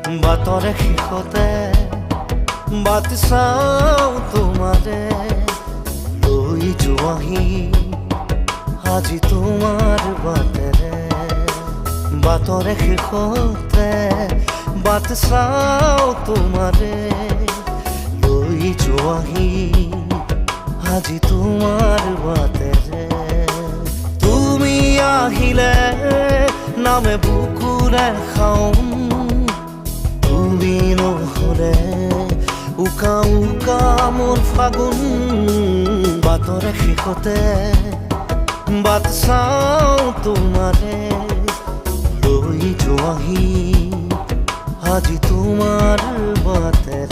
বাটৰে শেষতে বাট চাওঁ তোমাৰে লৈ যোৱাহি আজি তোমাৰ বাটেৰে বাটৰে শেষতে বাট চাওঁ তোমাৰে লৈ যোৱাহি আজি তোমাৰ বাটেৰে তুমি আহিলে নামে বুকুৰে খাওঁ তুমি নহ'লে উকা উকা মোৰ ফাগুন বাটৰে শেষতে বাট চাওঁ তোমাৰে লৈ যোৱাহি আজি তোমাৰ বাটেৰে